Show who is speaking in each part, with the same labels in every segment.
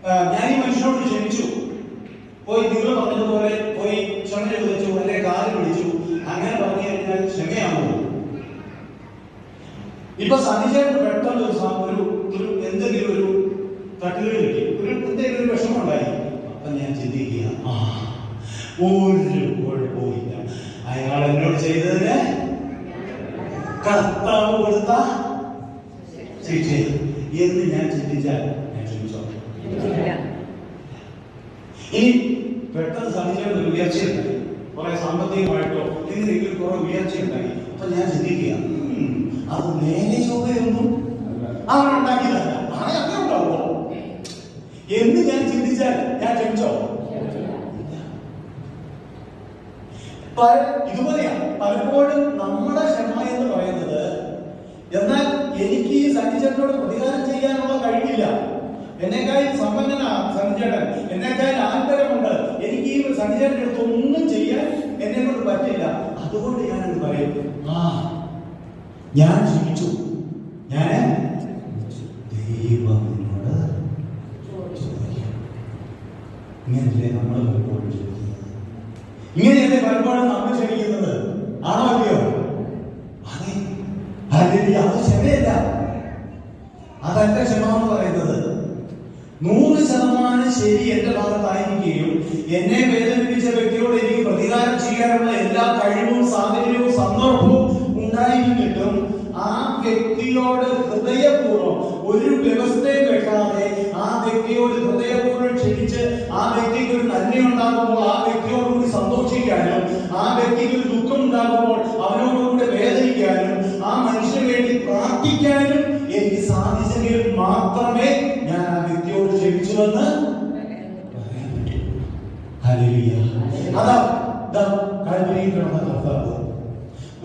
Speaker 1: ഞാൻ ഈ മനുഷ്യനോട് ക്ഷമിച്ചു, പോയി നിങ്ങൾ പറഞ്ഞതുപോലെ പോയി ക്ഷമ ചോദിച്ചു, അല്ലെ കാല് പിടിച്ചു, അങ്ങനെ പറഞ്ഞു കഴിഞ്ഞാൽ ക്ഷമയാണോ? ഇപ്പൊ സതീശേട്ടന് പെട്ടെന്ന് ഒരു എന്തെങ്കിലും ഒരു തട്ടുകൾ കിട്ടി, എന്തെങ്കിലും ഒരു വിഷമം ഉണ്ടായി. അപ്പൊ ഞാൻ ചിന്തിക്കുക, ഒരു കുഴപ്പമില്ല, അയാൾ എന്നോട് ചെയ്തതിന് കർത്താവ് കൊടുത്ത ശിക്ഷ എന്ന് ഞാൻ ചിന്തിച്ചാൽ ഞാൻ ക്ഷമിച്ചോ? ഇനി പെട്ടെന്ന് സതീശേട്ടൻ ഒരു ഉയർച്ചയുണ്ടായി, കുറെ സാമ്പത്തികമായിട്ടോ എന്തെങ്കിലും കുറെ ഉയർച്ചയുണ്ടായി. അപ്പൊ ഞാൻ ചിന്തിക്കുക, അത് നേരെ ചൊവ്വയൊന്നും അവനുണ്ടാക്കിയതല്ല, അങ്ങനെ ഉണ്ടാവുമോ എന്ന് ഞാൻ ചിന്തിച്ചാൽ ഞാൻ ക്ഷമിച്ചോ? ഇതുപോലെയാണ് പലപ്പോഴും നമ്മുടെ ക്ഷമ എന്ന് പറയുന്നത്. എന്നാൽ എനിക്ക് ഈ സന്നിചേട്ടനോട് പ്രതികാരം ചെയ്യാനുള്ള കഴിവില്ല, എന്നെക്കാൾ സമ്പന്നനാ സന്നിചേട്ടൻ, എന്നെക്കാൾ ആന്തരമുണ്ട്, എനിക്ക് ഈ സന്നിചേട്ടൻ്റെ അടുത്ത് ഒന്നും ചെയ്യാൻ എന്നെ കൊണ്ട് പറ്റില്ല. അതുകൊണ്ട് ഞാനത് പറയും, ഞാൻ ക്ഷമിച്ചു, ഞാൻ ദൈവത്തിനോട് ചോദിക്കാം. ഇങ്ങനല്ലേ നമ്മൾ പലപ്പോഴും ചോദിക്കുന്നത്? ഇങ്ങനെയല്ലേ പലപ്പോഴും നമ്മൾ ക്ഷമിക്കുന്നത്? ആണോ അല്ലയോ? അതെ, അല്ലെങ്കിൽ അത് ക്ഷമയല്ല, അതല്ല ക്ഷമ എന്ന് പറയുന്നത്. 100% ശരി എന്റെ ഭാഗത്തായിരിക്കുകയും എന്നെ വേദനിപ്പിച്ച വ്യക്തിയോട് എനിക്ക് പ്രതികാരം ചെയ്യാനുള്ള എല്ലാ കഴിവും സാഹചര്യവും സന്ദർഭവും ഉണ്ടായിരുന്നിട്ടും ആ വ്യക്തിയോട് ഹൃദയപൂർവ്വം ഒരു വ്യവസ്ഥയും വെക്കാതെ ആ വ്യക്തിയോട് ഹൃദയപൂർവ്വം ക്ഷമിച്ച് ആ വ്യക്തിക്ക് ഒരു നന്മയുണ്ടാകുമ്പോൾ ആ വ്യക്തിയോടുകൂടി സന്തോഷിക്കാനും ആ വ്യക്തിക്ക് ഒരു ദുഃഖം ഉണ്ടാകുമ്പോൾ അവനോടുകൂടെ വേദനിക്കാനും ആ മനുഷ്യന് വേണ്ടി പ്രാർത്ഥിക്കാനും എനിക്ക് സാധിച്ചെങ്കിൽ മാത്രമേ ഞാൻ ആ വ്യക്തിയോട് ക്ഷമിച്ചുവെന്ന് പറയാൻ പറ്റൂ. ഹല്ലേലൂയ. അതാ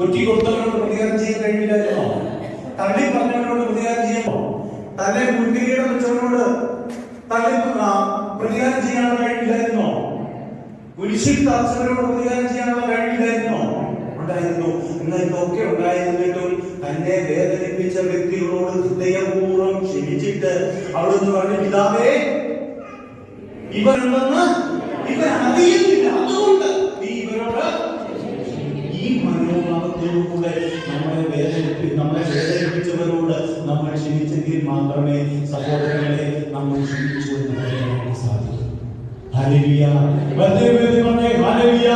Speaker 1: ഒറ്റി കൊടുത്തവരോട് പ്രതികാരം ചെയ്യാൻ കഴിയില്ലായിരുന്നോ? തള്ളി പറഞ്ഞവരോട് പ്രതികാരം ചെയ്യാമോ? തന്നെ മുൻകിരീടം വെച്ചവരോട് തള്ളി പ്രതികാരം ചെയ്യാനുള്ള കഴിവില്ലായിരുന്നോ? കുരിശിൽ തറച്ചവരോട് പ്രതികാരം ചെയ്യാനുള്ള കഴിവില്ലായിരുന്നോ? ഉണ്ടായിരുന്നു. എന്നാൽ ഇതൊക്കെ ഉണ്ടായിരുന്നിട്ടും തന്നെ വേദനിപ്പിച്ച വ്യക്തികളോട് ഹൃദയപൂർവ്വം ക്ഷമിച്ചിട്ട് അവിടുന്ന് പറഞ്ഞു, പിതാവേ, ഇവരുണ്ടെന്ന് ഇവർ അറിയുന്നില്ല, അതുകൊണ്ട് നീ ഇവരോട് ഈ മനോഭാവത്തോടുകൂടെ നമ്മളെ വേദനിപ്പിച്ചവരോട് നമ്മൾ ക്ഷമിച്ചെങ്കിൽ മാത്രമേ സഹോദരങ്ങളെ നമ്മൾ ക്ഷമിച്ചു എന്ന് പറയാൻ സാധിക്കും. ഹല്ലേലൂയ. ഹല്ലേലൂയ. ഹല്ലേലൂയ.